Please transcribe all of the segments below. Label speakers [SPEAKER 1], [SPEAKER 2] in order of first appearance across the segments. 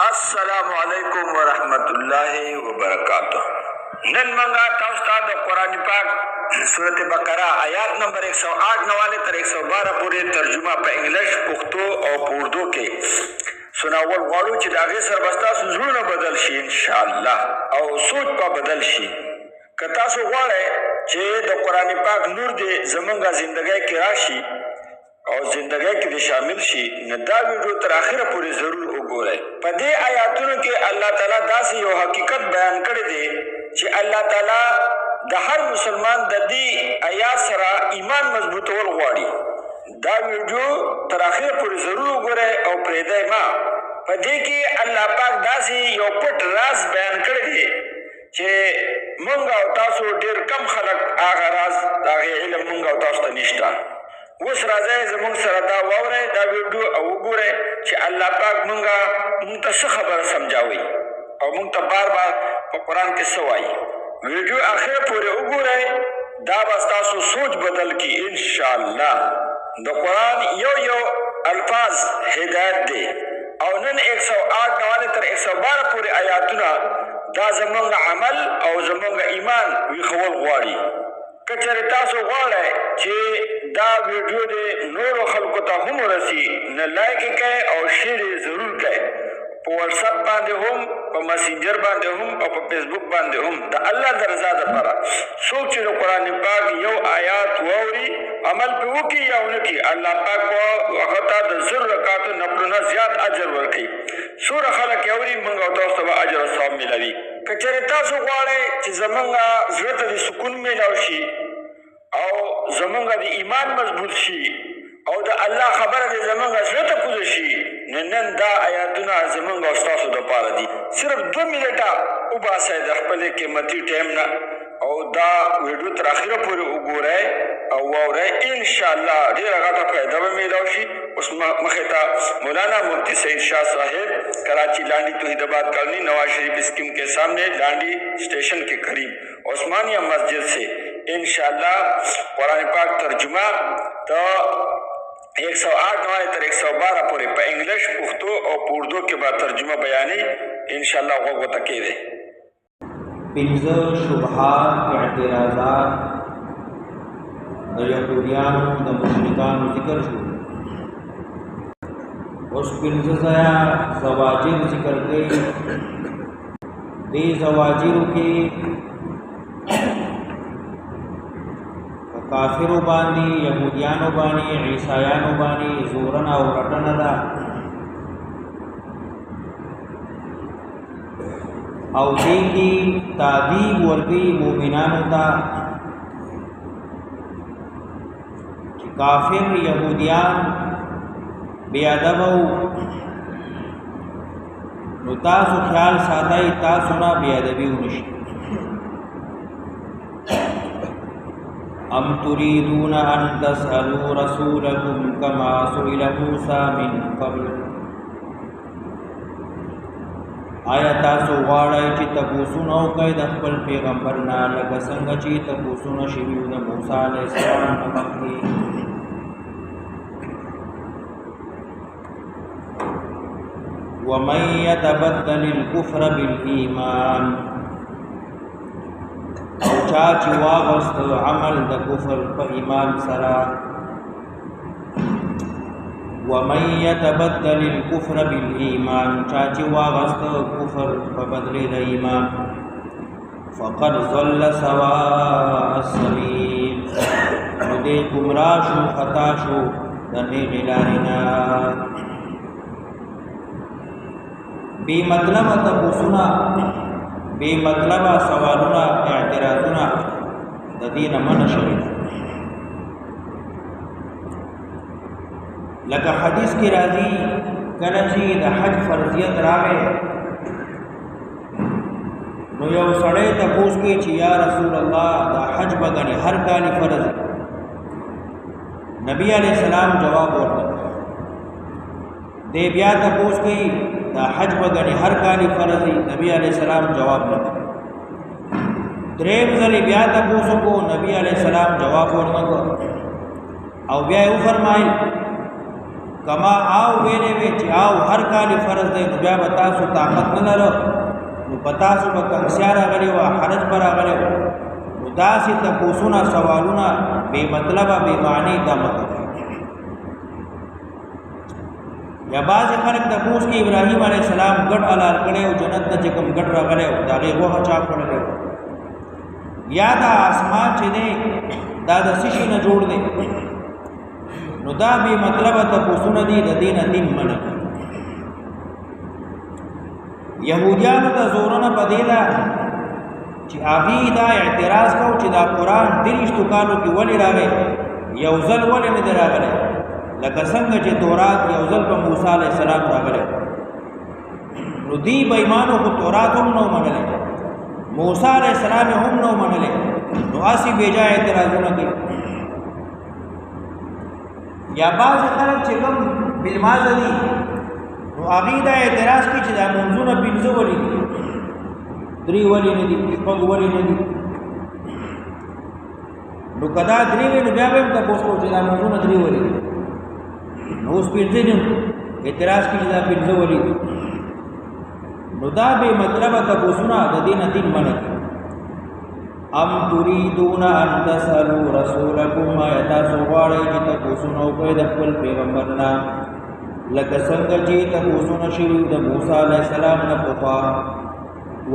[SPEAKER 1] السلام علیکم ورحمت الله وبرکاتہ. نن منگا تاسو د قرآن پاک سورت بقرہ آیات نمبر 108 نوالے تر 112 پورې ترجمه په انګلیش، پښتو او په اردو کې سناول غواړو چې د هغې سره به ستاسو زړونه بدل شي انشاءالله او سوچ په بدل شي. که تاسو غواړئ چې د قرآن پاک نور دې زمونږ زندګۍ کې راشي او زندګۍ کې دې شامل شي، نو دا ویډیو تر اخره پورې ضرور وګورئ. په دې آیاتونو کې الله تعالی داسې یو حقیقت بیان کړی دی چې الله تعالی د هر مسلمان د دې آیات سره ایمان مضبوطول غواړي. دا ویډیو تر اخره پورې ضرور وګورئ او پرېږدئ مه. په دې کې الله پاک داسې یو پټ راز بیان کړی دی چې مونږ او تاسو ډېر کم خلک هغه راز د هغې علم مونږ او تاسو ته نشته. اوس راځئ زمونږ سره دا واورئ دا ویډیو او وګورئ چې الله پاک مونږ ته څه خبره سمجاوي او مونږ ته بار بار په قرآن کې څه وایي. ویډیو اخر پورې وګورئ، دا به ستاسو سوچ بدل کی انشاءالله. د قرآن یو الفاظ هدایت دی او نن 108 نوالې تر 112 پورې آیاتونه دا زمونږ عمل او زمونږ ایمان ویښول غواړي. که چېرې تاسو غواړئ چې دا ویډیو دې نورو خلکو ته هم ورسي، نو لایک یې کړئ او شیر یې ضرور کړئ. په واتساپ باندې هم، په مسنجر باندې هم او په فیسبوک باندې هم د الله د رضا دپاره. څوک چې د قرآن پاک یو آیات واوري عمل پرې وکړي یا ونه کړي، الله پاک به هغه ته د 1000 رکعاتو نفلونه زیات اجر ورکوي. څومره خلک یې اوري موږ او تاسو ته به اجر او ثواب میلوي. که چېرې تاسو غواړئ چې زمونږ زړه ته د سکون میلاو شي او زمونږ د ایمان مضبوط شي او د الله خبره دې زمونږ زړه ته کوزه شي، نن دا آیاتونه زمونږ او ستاسو دپاره دي. صرف 2 منټه وباسئ د خپلې قیمتي ټایم نه او دا ویډیو تر اخره پورې وګورئ او واورئ. انشاءالله ډېره غټه فایده به میلاو شي. اوس مخې ته مولانا مفتی سعید شاہ صاحب کراچی لانڈی توحیدآباد کالونی نواز شریف اسکیم کے سامنے لانڈی اسٹیشن کے قریب عثمانیہ مسجد سے انشاءاللہ قرآن پاک ترجمہ تو 108 نوالے تر 112 پورې په انګلیش، پښتو او په اردو کې به ترجمه بیانې انشاءالله غوږ ورته کېږدئ.
[SPEAKER 2] 15 شبهات اعتراضات د یهودیانو د مشرکانو ذکر شو. اوس 15 ځایه زواجر ذکر کوي. دې زواجرو کې کافرو باندې، یهودیانو باندې، عیسایانو باندې زورن او رټنه ده او دې کې تعذیب ورکوي مؤمنانو ته چې کافر یهودیان بې ادبه نو تاسو خیال ساتئ تاسو نه بې ادبي ونشي. ام تريدون ان تسألوا رسولكم كما سئل موسى من قبل. آیا تاسو غواړئ چې تپوسونه وکړئ د خپل پیغمبر نه لکه څنګه چې تپوسونه شوي وو د موسی علیه السلام نه مخکې. ومن يتبدل الكفر بالإيمان، او چا چې واغست عمل د کفر په ایمان سره. ومن يتبدل الكفر بالإيمان، چا چې واغست کفر په بدلې د ایمان. فقد ضل سواء السبيل، نو دې ګمراه شو، خطا شو د نیغې لارې نه. بې مطلبه تپوسونه، بے مطلبه سوالونه، اعتراضونه د دې نه منع شوي. لکه حدیث کې راځي کله چې د حج فرضیت راغی نو یو سړی تپوس کوي چې یا رسول الله د حج به ګنې هر کال فرض. نبی علیہ السلام جواب ورکړ. دی بیا تپوس کوي دا حج بګنی هر کالی فرض. نبی علیہ السلام جواب نه. دریم ځل بیا تاسو کو نبی علیہ السلام جواب ورنکو او بیا یې فرمایي کما آو ویلې وی چې آو هر کال فرض دی نو بیا به تاسو طاقت نه لرو نو په تاسو به کنسیا راغلی وه حرج به راغلی نو داسې تپوسونه سوالونه بې مطلبه بې معنی دا مه کوئ یا بعضې خلک تپوس کې ابراهیم علیه السلام ګډ حلال کړی او جنت ته چې کوم ګډ راغلی و د هغې غوښه چا خوړلی یا دا آسمان چې دی دا د څه شي نه جوړ دی نو دا بې مطلبه تپوسونه دي د دې نه دین منع کوي یهودیانو ته زورونه په دې ده چې هغې دا اعتراض کوو چې دا قرآن 30 کالو کې ولې راغی یو ځل ولې نه دی راغلی لکه څنګه چې تورات یو ځل په موسی علیه السلام راغلی نو دی بېمانو خو تورات هم نو منلی موسی علیه السلام هم نو منلی نو هسې بېجا اعتراضونه کوي یا بعضې خلک چې کوم بېلمازه دي نو هغې دا اعتراض کوي چې دا منځونه 5 ولې دي 3 ولې نه دي 6 ولې نه دي نو که دا 3 وي نو بیا به هم تپوس کوو چې دا منځونه 3 ولې دي نو اوس 5 نه اعتراض کوي چې دا 5 ولې دي نو دا بې مطلبه تپوسونه د دې نه دین منع کوي ام تريدون ان تسالوا رسولكم آیا تاسو غواړئ چې تپوسونه وکړئ د خپل پیغمبر نه لکه څنګه چې تپوسونه شوي د موسی علیه السلام نه پخوا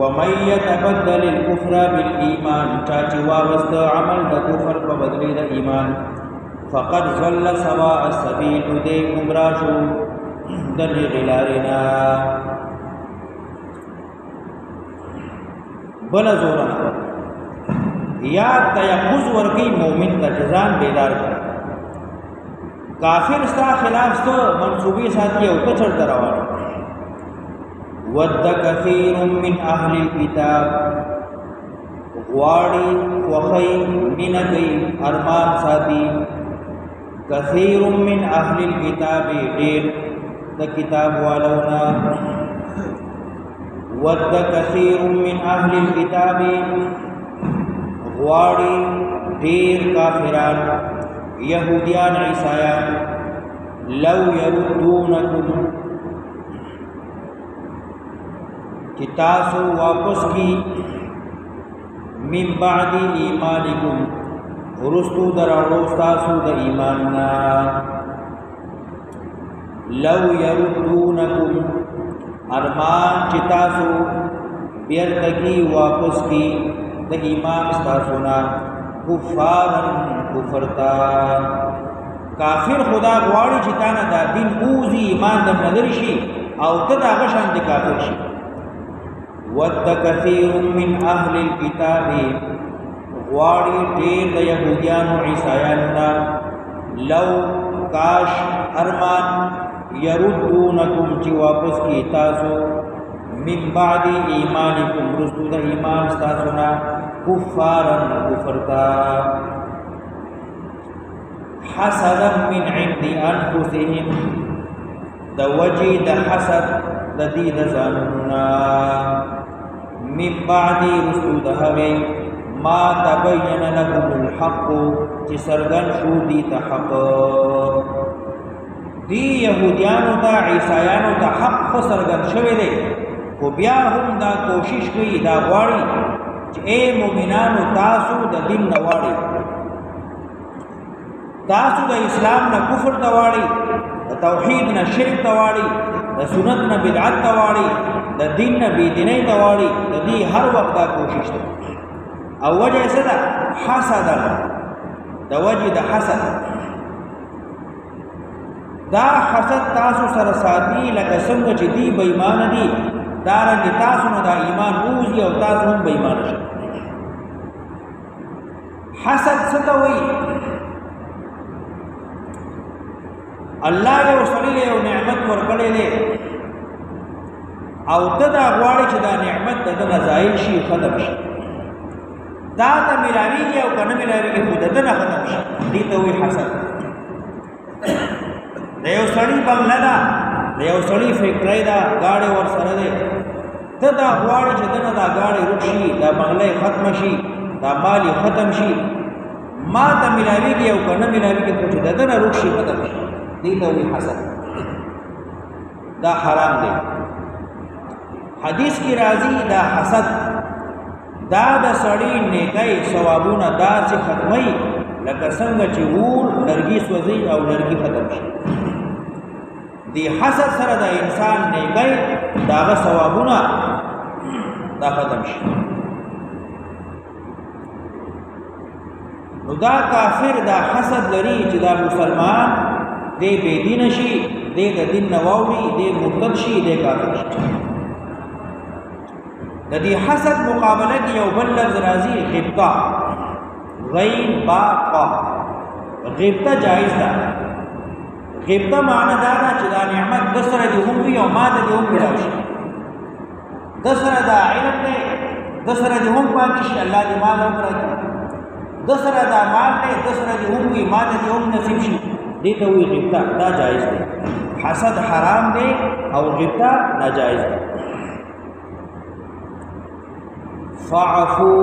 [SPEAKER 2] ومن يتبدل الكفر بالایمان چا چې واغسته عمل د کفر په بدلې د ایمان فقد ضل سواء السبيل دې ګمراه شو د دې لارې نه بل زورنا یا تیقظ ورکی مومن ته جزان بیدار کړ کافر ستا خلاف څه منصوبې ساتي او ته چرته روان ود کثیر من اهل الكتاب غواړي خوښۍ مینه کوي ارمان ساتي کثیر من اهل الكتاب ډېر د کتاب والونا ود کثیر من اهل الكتاب غواړي ډېر کافران یهودیان عیسایان لو یردونکم چې تاسو واپس کی من بعد ایمانکم ورستو دراړو تاسو د ایمان نه لو یردونکم ارمان چې تاسو بیرته کی واپس کی د ایمان تاسو نه کفارن کفرتا کافر خدا غواړي چې تا نه دا دین اوزي ایمان د نظر شي او ته دا غشان د کافر شي ود کثیر من اهل الكتاب غواړي ډېر د یهودیانو عیسایانو نه لو کاش ارمان یردونکم چې واپس کی تاسو من بعد ایمانکم رستو د ایمان تاسو نه کفارن کفرتا حسدا من عند انفسهم د وجه د حسد د دې د ځانونه من بعد رستو د هغه ما تبين لهم الحق چې سرګن شو دي ته حق دی یهودیانو ته عیسایانو ته حق خو سرګن شوی دی خو بیا هم دا کوشش کوي دا غواړي چې اے مومنانو تاسو د دین نه واړئ تاسو د اسلام نه کفر ته واړئ د توحید نه شرک ته واړئ د سنت نه بدعت ته واړئ د دین نه بېدینۍ ته واړئ د دې هر وخت دا کوشش ده او وجه څه ده حسد د وجه د حسد دا حسد تاسو سره ساتي لکه څنګه چې دی بې ایمان دي دارنګ تاسو نه دا ایمان اوزي او تاسو هم بې ایمان شئ حسد څه ته وایي الله یو سړي له یو نعمت ورکړی دی او ته دا غواړې چې دا نعمت د ده نه زایل شي ختم شي دا ته ملاویږي او که نه ملاویږي خو د ده نه ختم شي دې ته وایي حسد د یو سړي بنګله ده د یو سړي فیکټرۍ ده ګاډی ورسره دی ته دا غواړې چې ده نه دا ګاډی ورک شي دا بنګله یې ختمه شي دا مال یې ختم شي ما ته ملاویږي او که نه ملاویږي خو چې د ده نه روک شي ختم شي دې ته وایي حسد دا حرام دی. حدیث کی راضی دا حسد دا د سړی نیکي ثوابونه داسې ختمي لکه څنګه چې اور لرګي سوځي او لرګي ختم شي. دی حسد سره د انسان نیکي داغه ثوابونه دا ختم شي. نو دا کافر دا حسد لري چې دا مسلمان دی بے دین شي، دی د دین نه واوړي، دی مرتد شي، دی کافر شي. د دې حسد مقابله کې یو بل لفظ راځي غبطه، غین با قا. غبطه جایز ده. غبطه معنی دا ده چې دا نعمت د سره دې هم وي او ما ته دې هم ملاو شي. د سره دا علم دی، د سره دې هم پاتې شي، الله دې مال هم راکړي. د سره دا مال دی، د سره دې هم وي، ما ته دې هم نصیب شي. دې ته وایي غبطه. دا جایز دی. حسد حرام دی او غبطه ناجایز دی. فعفو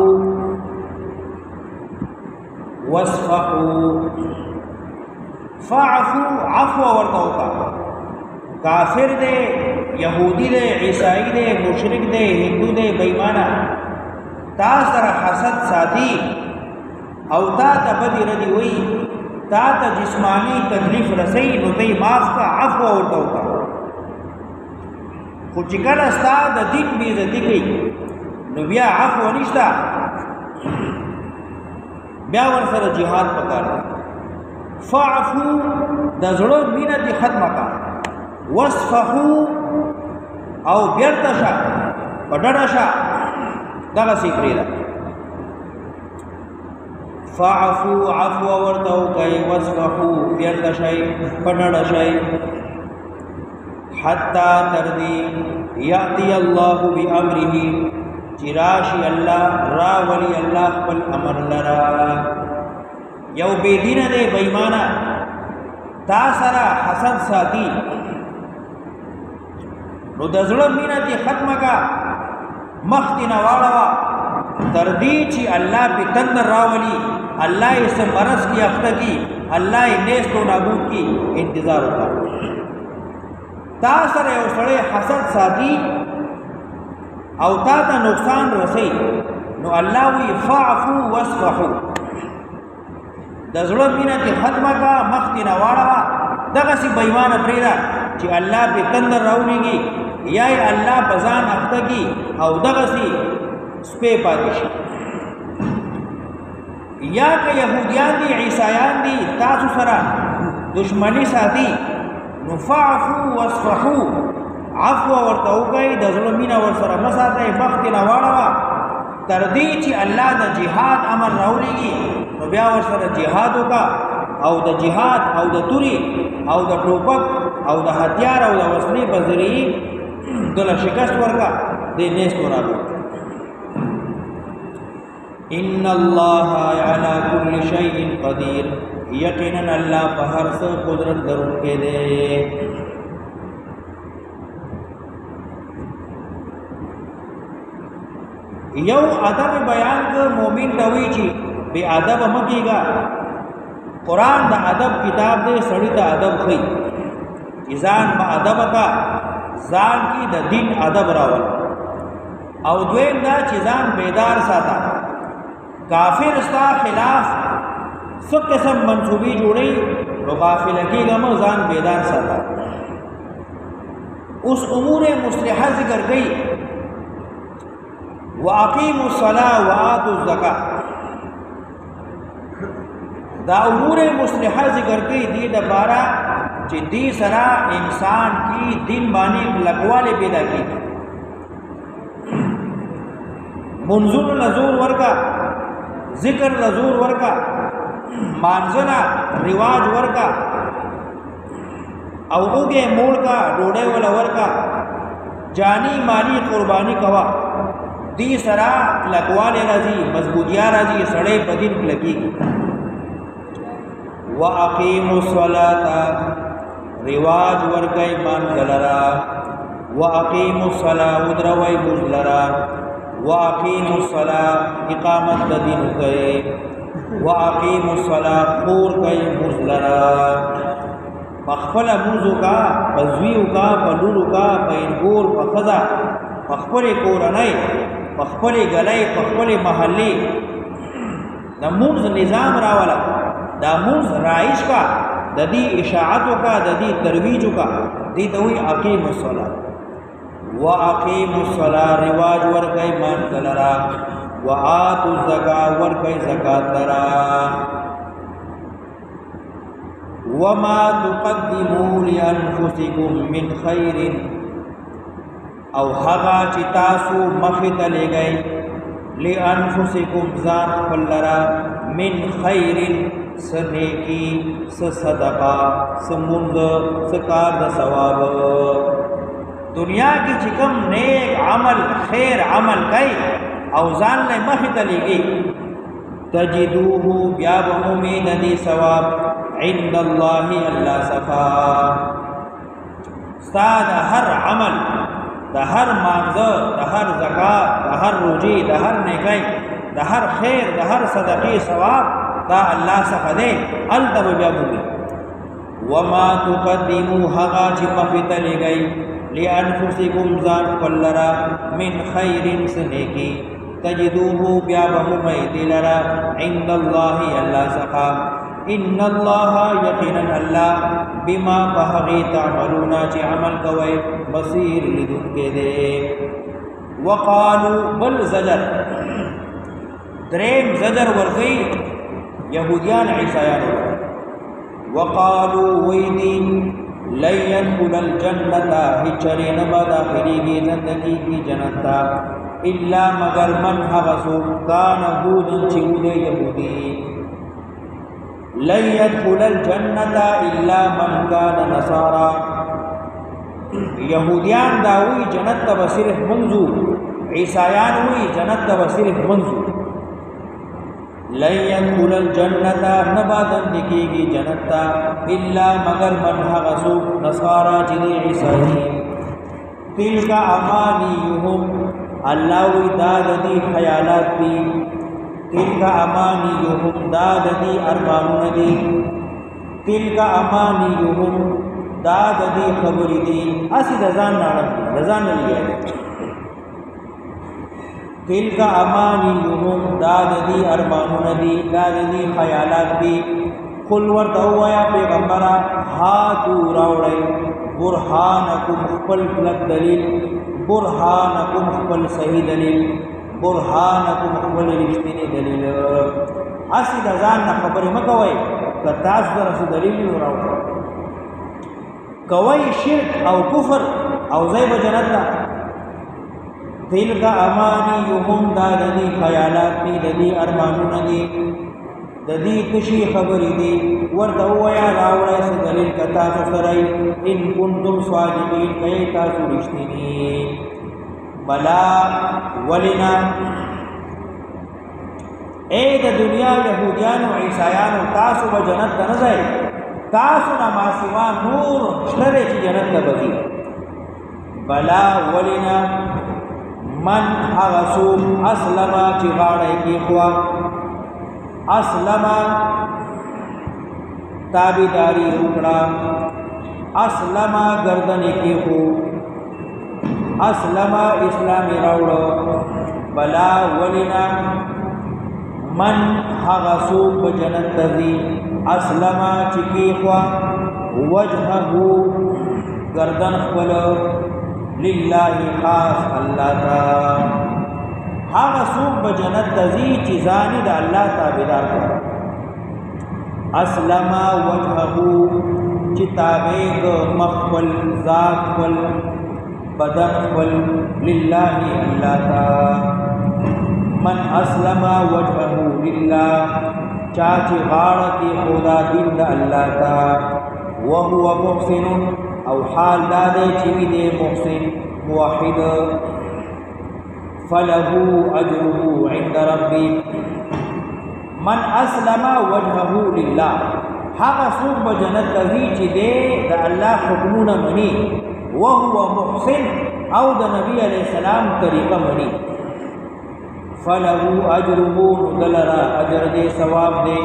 [SPEAKER 2] واصفحوا. فعفو عفو ورته وکا. کافر دے، یہودی دے، عیسائی دے، مشرک دے، ہندو دے، بےمانه تا سره حسد ساتي او تا ته بدی ردی وی، تا ته جسمانی تکلیف رسي، نو ته معاف کا، عفو ورته وکا. خو چې کله ستا د دین بې عزتي کوي نو بیا عفو نشته، بیا ور سره جهاد پکار دی. فعفو د زړه مینه دې ختمه کا. واصفحو او بیرته شه، په ډډه شه، دغسې پرېږده. فعفو عفو ورته وکئ، واصفحو بیرته شئ، په ډډه شئ. حتی تر دې یأتی الله بأمره چې راشي الله، راولي الله خپل امر لرا. یو بے دینه دی، بېمانه تا سره حسد ساتي، نو د زړه مینه دې ختمه کا، مخ دې نه واړوه تر دې چې الله پې تندر راولي، الله یې څه مرض کې اخته کي، الله یې نیست و نابود کی. انتظار وکړه. تا سره یو سړی حسد ساتي او تا ته نقصان رسي، نو الله وی فعفو واصفحو. د زړه مینه دې ختمه کا، مخ دې نه واړوه، دغسې بېمانه پرېږده چې الله پې تندر راولېږي، یا یې الله په ځان اخته کي او دغسې سپی پاتې شي. یا که یهودیان دي، عیسایان دي، تاسو سره دشمني ساتي، نو فعفو واصفحو، عفو ورته وکئ، د زړه مینه ورسره مه ساتئ، مخ دې نه واړوه تر دې چې الله د جهاد امر راولېږي، نو بیا ورسره جهاد وکړه او د جهاد او د تورې او د ټوپک او د هتیار او د وسلې په ذریعې دله شکست ورکړه، دې نیست و نابود. ان الله علی کل شیء قدیر. یقینا الله په هر څه قدرت لرونکی دی. یو ادب بیان که مومن ته وی چې بے ادب مه کېږه. قرآن د ادب کتاب دی، سړي ته ادب ښیي چې ځان با ادب کا، ځان کې د دین ادب راول. او دویم دا چې ځان بیدار ساته. کافر ستا خلاف څه قسم منصوبې جوړوي، نو غافله کېږه مه، ځان بیدار ساته. اوس امور مصلحه ذکر کوي، واقیموا الصلاة وآتوا الزکاة. دا امور مصلحه ذکر کوي دې دپاره چې دې سره انسان کی دین باندې کلکوالی پیدا کېږي. منځونو له زور ورکا، ذکر له زور ورکا، مانځنه رواج ورکا، او اوږې موړ کا، ډوډۍ وله ورکا، جانی مالی قربانی کوا. دې سره کلکوالی راځي، مضبوطیا راځي، سړی په دین کلکېږي. واقیموا الصلاة، رواج ورکئ مانځه لره. واقیموا الصلاة، ودروئ مونځ لره. واقیموا الصلاة، اقامت د دین وکئ. واقیموا الصلاة، خور کئ مونځ لره. پخپل موزو کا پزویو کا پلولو کا پینگور پخدا پخپل کورنائی پخپل گلائی پخپل محلی دا موز نظام راولا دا موز رائش کا دا دی اشاعتو کا دا دی ترویجو کا دی توی اقیم الصلاة و اقیم الصلاة رواج ورکی منزل را و آتو الزکاة ورکی زکاة را وما تقدموا لأنفسكم من خير او حقا چی تاسو مخت لگئی لأنفسكم ذات خلرا من خیر سنیکی صدقہ سمنز سکار دا ثواب دنیا کی چکم نیک عمل خیر عمل کئی او ځان له مخې ته لګي تجدوه بیا به مومي د دې ثواب عند الله الله صفا ستا د هر عمل د هر مانځه د هر زکات د هر روزي د هر نیکۍ د هر خیر د هر صدقې ثواب دا الله څخه دی هلته به بیا مومي وما تقدموا هغه چې مخې ته لګئ لأنفسكم ذات فلرا من خير سنيكي تجدوه بيابهم دلرا عند الله الله سخا إن الله يقينا الله بما بهغي تعملون عمل كوي بصير لدن كده وقالوا بل زجر دريم زجر ورغي يهوديان عيسایان وقالوا ويدين لن يدخل الجنة هچري نبا داخليگي زندگی کی جنتا الا مگر من حغسو كان هودا چهود يهودي لن يدخل الجنة الا من كان نصارى يهوديان داوي جنت بصرف منزو عيسایان وي جنت بصرف منزو لن يدخل الجنة نبادن دکیگی جنتا الا مگر من حغسو نصارا جنی عیسائی تلک امانیهم اللہ وی داد دی خیالات دی تلک امانیهم داد دی ارمانون دی تلک امانیهم داد دی خبر دی اسی رضان نارم رضان لیا تلک امانیهم داد دی ارمانون دی داد دی خیالات دی قل ورتو یا پیغمبرا ہاتو راوڑی برحانکم خپل پلک دلیل برحانکم خپل صحیح دلیل برحانکم خپل رشتینی دلیل اسی دزان نا خبر مکوئی کتاس درس دلیل راوڑی کوئی شرک او کفر او زیب جنتا تلک امانیهم دا ددی خیالات دی ددی ارمانون دی ددی تشی خبری دی ورته ویا راوړی څه دلیل کتا سره ان کنتم صادقین کای تاسو رښتینی بلا ولنا اے د دنیا يهوديان او عیسایان تاسو به جنت ته نه ځئ تاسو نه ما سوا نور شته چې جنت ته ځئ بلا ولنا من حغسوم اسلما چی غاڑے کی خوا اسلما تابیداری رکڑا اسلما گردنی کی خو اسلما اسلامی روڑا بلا ولنا من حغسوم بجنت تزی اسلما چی کی خوا وجہہو گردن خولو للہ خاص اللہ تا ہاں سوق بجنت تزی چیزانی دا اللہ تابدار کر اسلم وجہہو چتابیگ مخفل ذات فل بدن فل للہ اللہ تا من اسلم وجہہو للہ چاچی غارتی خدا دین دا اللہ تا وہو محسن او حال دادے چوی دے محسن موحد فلہو اجرہو عند ربی من اسلم وجہہو للہ حق سوق بجنت تزی چی دے دا اللہ حکمون منی وہو محسن او دا نبی علیہ السلام طریقہ منی فلہو اجرہو ندلرا اجر دے ثواب دے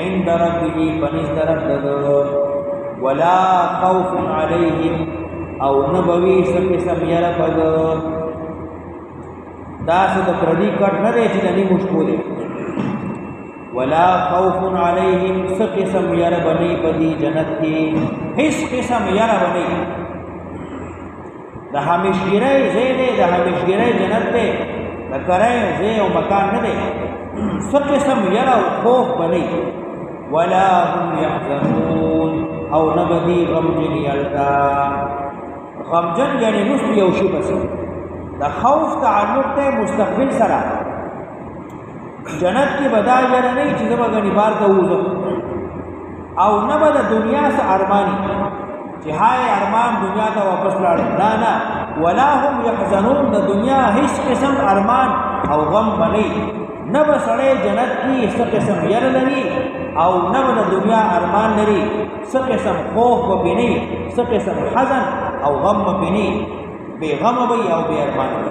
[SPEAKER 2] عند ربی پنیز درب دے ولا خوف علیہم او نبوی سقسم یربد دا سه د پردي کټ نه دی چې نه مشکو دی ولا خوف علیہم سقسم یربنی بدی جنت کی هیڅ قسم یربنی د همیشګری زیده د همیشګری جنت دی د کرای زی او مکان نه دی سقسم یرا او خوف بنی ولا هم يحزنون او نبدی غمجن یلتا غمجن یعنی نس یو شی بس د خوف تعلق ته مستقبل سره جنت کی بدای یره نه چې زما غنی بار ته وځم او نه به د دنیا سره ارمانی چې هاي ارمان دنیا ته واپس لاړ نه ولا هم يحزنون د دنیا هیڅ قسم ارمان او غم بنی نه به سړی جنت کی هیڅ قسم یره لري او نه به د دنیا ارمان لري څه قسم خوف به بنی څه قسم حزن او غم به بنی بے غم وي او بے ارمان وي